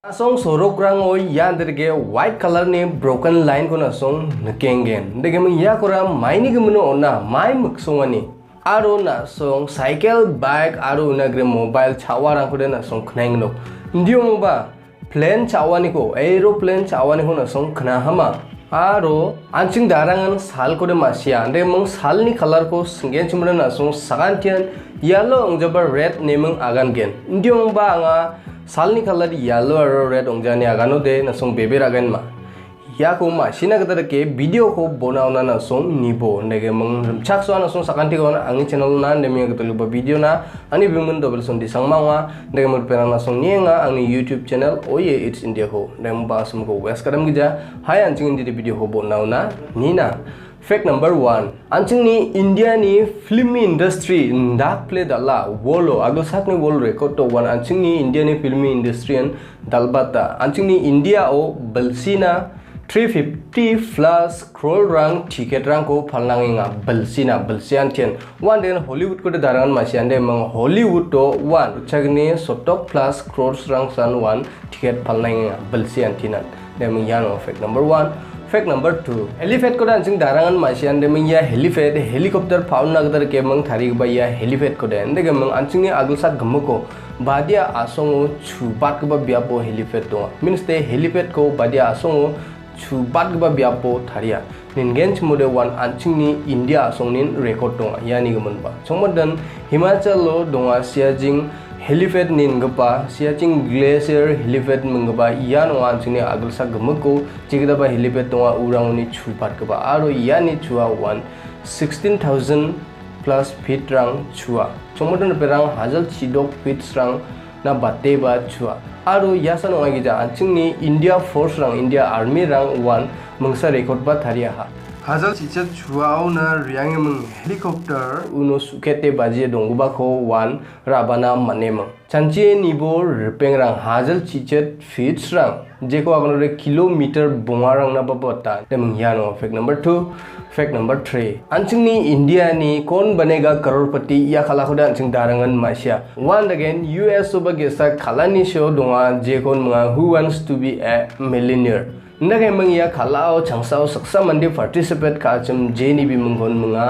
Nasong sorokrang o yan derge white color ni broken line ko nasong nakengen. Dege mang ya kora maini gumno ona mai muksongani. Aro nasong cycle bike aro nagre mobile chawa rang ko de nasong knengno. Ndiyo ba plane chawa ni ko aeroplane chawa ni ko nasong khna hama. Aro anching darangan sal ko de masia ande mang sal ni color ko singen chumra nasong sagantian yellow angjabar red nemang agan gen. Ndiyo ba anga salni color yellow or red ongjani agano de nasong bebe ragan ma ya ko ma sina kata ke video ko bonauna nasong nibo nege mang chakso nasong sakanti ko na angi channel na nemi kata lupa video na ani bimun double son di sangmawa nege mo pera nasong nienga angi YouTube channel Oyeh it's India ko nege ba sum ko west kadam gija hai anjing di video ko bonauna nina. Fact number 1. Anjing ni India ni film industry ndak play dala wolo Agilsakni wol record to one anjing ni India ni film industry an dalbata anjing ni India o balsina 350 plus crore rang ticket rang ko phalnanginga balsian tian one den Hollywood ko darangan masiande mang Hollywood to one chagni sotok plus crores rang san one ticket phalnanginga balsian tinan dem yano fact number 1. Fact number 2. Helipad ko dan sing darangan masian de ya helipad helicopter faun nagdar ke mang thari ba ya helipad ko den de mang ancing ni agilsak gamuko badia asongo chubat ba biapo helipad to means de helipad ko badia asongo chubat ba biapo tharia ningen chmode one ancing ni India asong nin record to yani gamun ba chongmodan Himachal lo donga siajing helipad nin gapa siacing glacier helipad mengapa iyan wan sini agilsak gemeko jika ba helipad tonga urang ni chupat gapa aro yani chua 16,000 plus feet rang chua chomodan perang hazal chidok feet rang na batte ba chua aro yasan ong gija ancing ni India force rang India army rang one mengsa record ba tharia ha hazal chichet chuao na riang meng helicopter uno sukete baje dongba ko one rabana manemang chanche nibo ripengrang hazal chichet feet rang jeko agonore kilometer bongarang na babota demang yano fact number 2. Fact number 3. Anjing ni India ni kon banega crorepati ya khala khoda anjing darangan masia one again US soba gesa khalani show donga jekon mga who wants to be a millionaire nagai mangya khalao changsao saksa mandi participate ka chum jeni bi munggon mga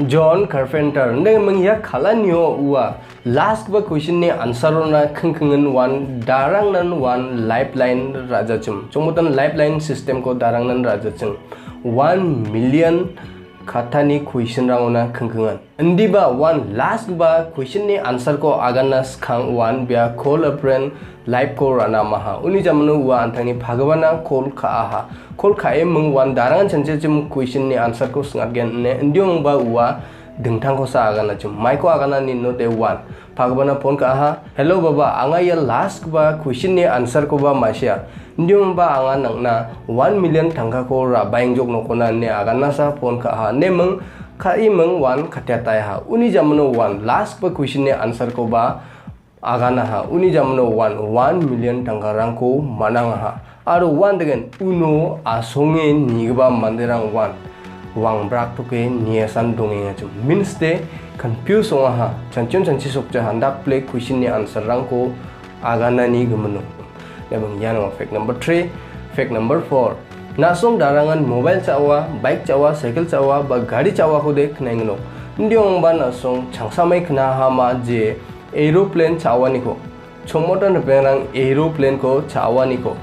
John Carpenter nagai mangya khalanyo uwa last ba question ni answer na khengkhengen one darang nan one lifeline raja chum chomutan lifeline system ko darang nan raja chum 1 million khathani question rangona khengkhengan andi ba one last ba question ni answer ko aganas khang one bia call a friend life ko rana maha uni jamnu wa anthani bhagwana call kha e mung wan darangan chanche chum question ni answer ko sngat gen ne ndiong ba wa dingtang ko sa agana chum mai ko agana ni no te one bhagwana phone ka hello baba anga ya last ba question ni answer ko ba masia ndiong ba anga nangna 1 million thangka ko ra baing jok no kona ne agana sa phone ka ne mung kha i mung one khatya tai uni jamnu one last ba question ni answer ko ba agana uni jamno 1 million tangkarang ko manang aro one again uno asonge nigba manderang one wang brak to ke niesan donge ngachum means de confuse onga chanchon chanchi sokja handak play question ni answer rang ko agana ni gumno demang yano fact number 3. Fact number 4. Nasong darangan mobile chawa bike chawa cycle chawa ba gari chawa ko de knengno ndiong ba nasong changsamai khna hama je Aeroplane chawa niko chomotan ripengrang aeroplane ko chawa niko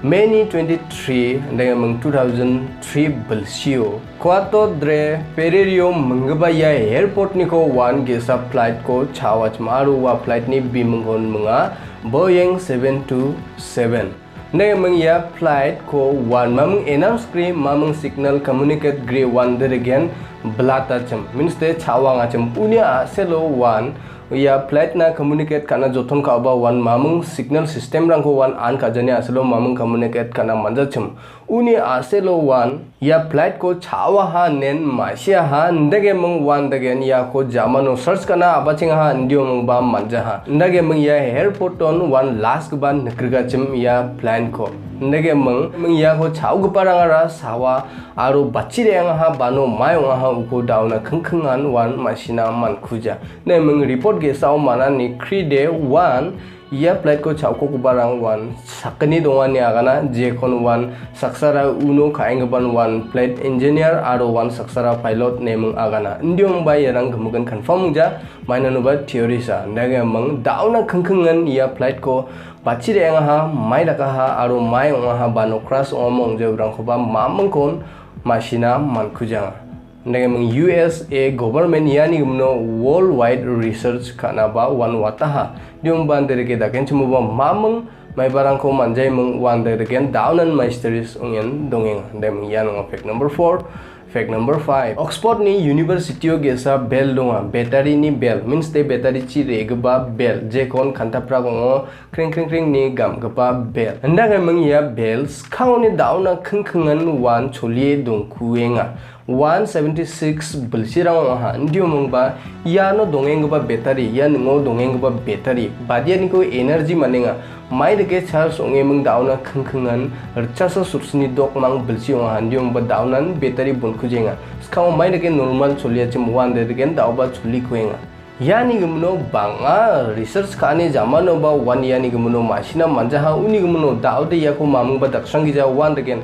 May 23 dengan 2003 Belsiu Kuato dre Pererio mengbaya airport niko one gesa flight ko chawa chmaru wa flight ni bimngon mga Boeing 727 dengan ya flight ko one mamang announce screen mamang signal communicate gre one there again blata cham means de chawa ngacham unia selo one ya flight na communicate kana jothon ka ba one mamung signal system rang ko one an ka jani aslo mamung communicate kana manja chum uni aselo one ya flight ko chawa ha nen masia ha ndage mung one dagen ya ko jamano search kana abaching ha ndio mung ba manja ha ndage mung ya airport on one last ban nakriga chum ya plan ko ndage mung ya ko chau gu parangara sawa aro bachire ang ha bano mayong ha uko dauna khengkhengan one masina man khuja ne mung report ge saw mana ni 3 day one ia plate ko chauko ko barang wan sakni dongani agana je kon wan saksara uno kaengban wan plate engineer aro wan saksara pilot nemung agana ndiong ba yarang gemugan confirm ja maina no ba theory sa ndaga mang dauna khengkhengan ia plate ko bachire ha mai daka ha aro mai onga ha bano crash omong je rangko ba mamang kon masina mankujanga ndaga mang USA government yani gumno worldwide research kana ba wan wataha diong ban dereke daken chumo ba mamang mai barang ko manjai mung wan dereken daunan meisteris ungen dongeng dem yan fact number 4 fact number 5 Oxford ni university o gesa bell donga battery ni bell means the battery chi regba bell je kon khanta pra go kring kring kring ni gam gapa bell anda ga mang ya bells khauni dauna khengkhengan wan cholie dong kuenga 176 bulsirang ha ndio mongba yano dongeng ba battery yan ngo dongeng ba battery badia ni ko energy manenga mai de ke charge onge mong dauna khengkhengan rchasa sursni dok mang bulsi ha ndio ba daunan battery bun kujenga skau mai de ke normal cholia chim wan de gen dauba chuli kuenga yani gumno banga research khani jamano ba wan yani gumno masina manjaha uni gumno daude yako mamung ba daksangi ja wan de gen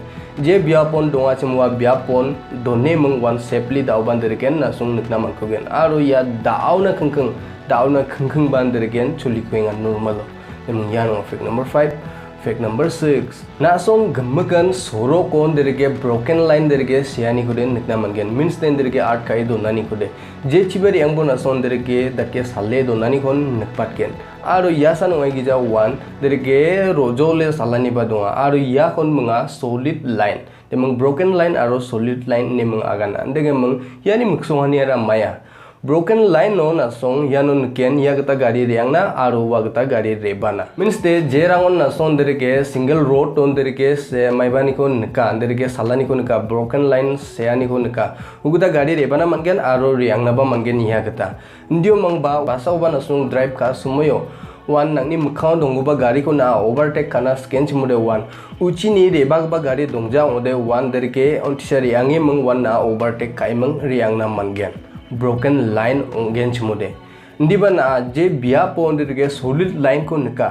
je biapon donga chimwa biapon done mung wan safely dauban de gen na sung nikna man kogen aro ya dauna khengkheng ban de gen chuli kuenga normal emung yan fact number 5 fact number 6 nasong gemmegan soroko derge broken line derge siani kude nikna mangen means den derge art kai donani kude je chibari angbo nasong derge dake salle donani kon nikpatken aro yasan oigija 1 derge rojole salani badonga aro ya kon munga solid line temung broken line aro solid line nemung agana ndege mung yani muksongani ara maya broken line no nasong yanon ken yagata gari rangna aro wagata gari rebana means te jerangon nasong derge single road ton derge se maibani ko nika derge salani ko nika broken line seani ko nika uguta gari rebana mangen aro rangna ba mangen yagata ndio mangba basa uba nasong drive ka sumoyo wan nangni mukhao dongba gari ko na overtake kana scan chimude wan uchini rebag ba gari dongja ode wan derge ontisari ange mung wan na overtake kaimang riangna mangen broken line ongen chmude ndiba na je bia pon derge solid line ko nika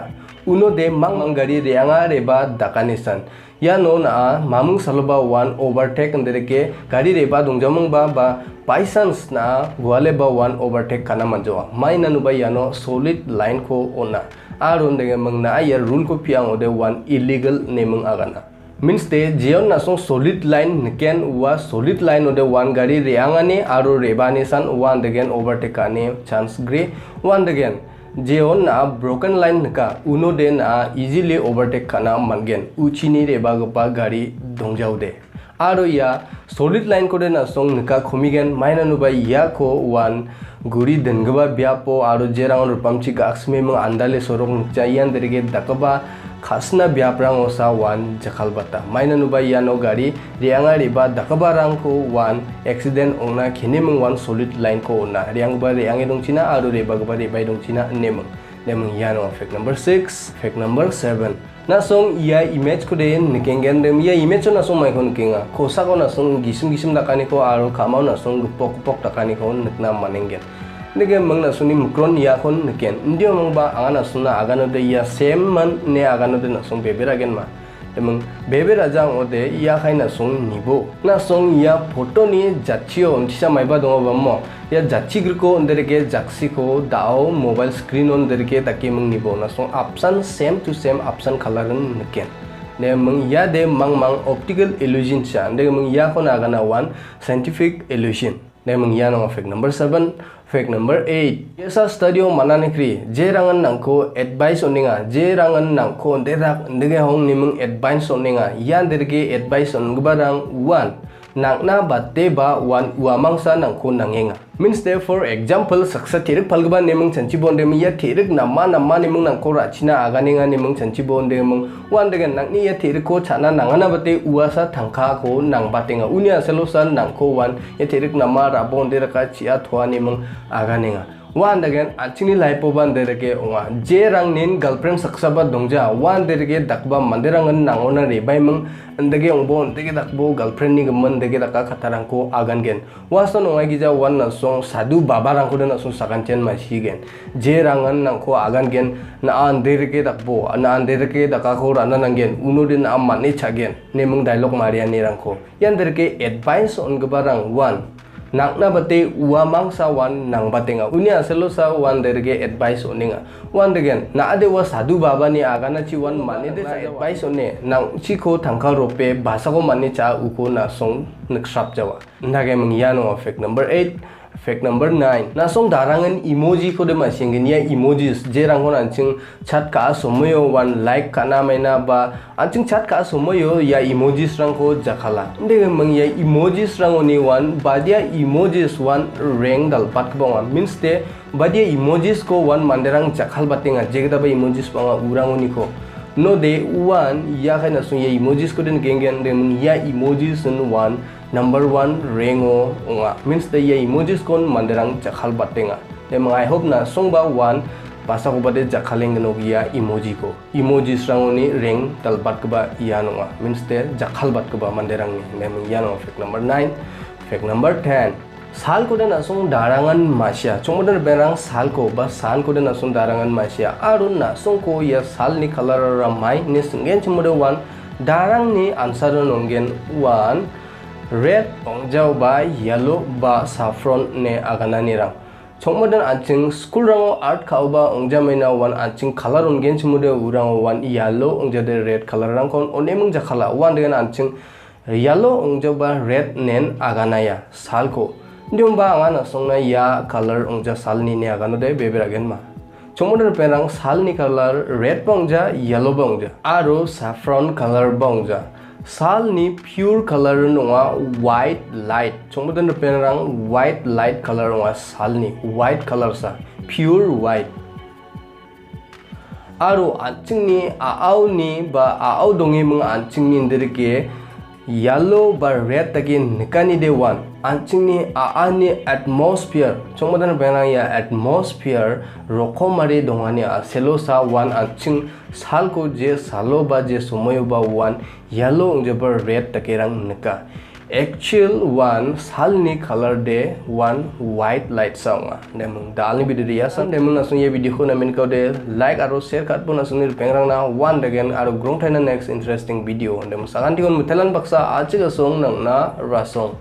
uno de mang gari reanga reba dakanisan ya no na mamung saloba one overtake derge gari reba dongjamung ba by chance na gwale ba one overtake kana manjoa maina nu ba yano solid line ko ona aron de mang na ya rule ko piang ode one illegal nemung agana means te jeon nasong solid line niken wa solid line ode one gari reangani aro rebani san one again overtake ane chance gre one again jeon na broken line nika uno de na easily overtake kana mangen uchini reba gpa gari dongjaude aro ya solid line kode nasong nika khomigen maina nuba ya ko one guri dengba biapo aro jerang rupamchi gaksme mung andale sorok nukjayan derge dakaba khasna biaprang osa wan jakal bata maina nuba yano gari rianga riba dakabarang ko wan accident ongna khinemung wan solid line ko ona riang ba riang edong china aro reba ba reba edong china nemung yano fact number 6 fact number 7 nasong ia image ko den nikengen dem ia image na song mai kon kinga khosa ko nasong gisum dakani ko aro kamau nasong gupok dakani ko nikna manengen nege mangna suni mukron ya kon niken ndio mangba angana suna agano de ya same man ne agano de nasong bebera gen ma temang bebera jang ode ya khaina song nibo nasong ya photo ni jachio ontisa maiba dongo bammo ya jachi griko onderke jaksi ko dao mobile screen onderke takimung nibo nasong option same to same option color niken ne mang ya de mang optical illusion cha de mang ya kon agana one scientific illusion ne mang ya no fact number 7 fact number 8 yesa studio manane kri je rangan nangko advice oninga je rangan nangko derak ndege hong nimung advice oninga yan derge advice ongbarang one nangna batte ba one uamangsa nangko nangenga means there for example saksa thirik palgba nemung chanchi bonde ya thirik nama nemung nangko rachina aganenga nemung chanchi bonde mung one degen nangni ya thirik ko chana nangana bate uasa thangkha ko nang batenga unia selosan nangko one ya thirik nama rabonde raka chia thwa nemung aganenga wan dagen achini laipoban dereke onga je rang nin girlfriend saksaba dongja wan dereke dakba manderangan nangona rebai mung ndege ongbo ndege dakbo girlfriend ni gemen ndege daka katarangko agan gen wasto nongai gija wan nasong sadu baba rangko den nasong sakanchen masie gen je rangan nangko agan gen na an dereke dakbo na an dereke daka ko rana nangen uno din na amane chagen nemung dialog mariani rangko yan dereke advice on gebarang wan nakna bate ua mangsa wan nang batenga uni aselo sa wan derge advice oninga wan degen na ade wa sadu baba ni agana chi wan mane de advice one nang chi ko thangkal rope basa ko mane cha uko na song naksap jawa ndage mung yano fact number 8 fact number 9 nasong darangan emoji ko de masingin ya emojis je rangon anching chat ka somoyo wan like kana maina ba anching chat ka somoyo ya emojis rangko jakhala ndege mang ya emojis rangoni wan badia emojis wan reng dal pat bonga means te badia emojis ko wan manderang jakhal batenga jegda ba emojis banga urangoni ko no de wan ya kana so ya emojis ko den gengen de mang ya emojis wan number 1 rengo nga means the ya emojis kon manderang jakhal batenga de mang I hope na songba wan basa ko bade jakhaleng no ya emoji ko emojis rangoni reng talbat ka ba iano nga means the jakhal bat ka ba manderang ni de mang yano fact number 9 fact number 10 sal ko den asong darangan masia chongmoder berang sal ko ba san ko den asong darangan masia arun na song ko ya sal ni color ramai ni singen chmoder wan darang ni answer nongen wan red ongjau ba yellow ba saffron ne agana ni rang chongmodan anching school rango art khauba ongjamaina wan anching color ongen chmude urango wan yellow ongjade red color rang kon onemung jakhala wan den anching yellow ongjau ba red nen agana ya salko ndiomba anga nasongna ya color ongja salni ne agano de beberagen ma chongmodan perang salni color red bongja yellow bongja aro saffron color bongja sal ni pure color nonga white light chongmodan perang white light color nonga sal ni white color sa pure white aro anching ni aau ni ba aau dongi mung anching ni nderke yellow ba red tagi nikani de wan anching ni aani atmosphere chongmodan perang ya atmosphere rokomari dongani aselo sa wan anching sal ko je salo ba je somoyo ba wan yellow ongjabar red takirang nika actual one sal ni color de one white light songa demung dalni video ya san demung nasung ye video ko namin ko de like aro share kat pun nasung ni ripengrang na one again aro grong thai na next interesting video demung sakan tikon mutelan baksa achi ga song nang na rasong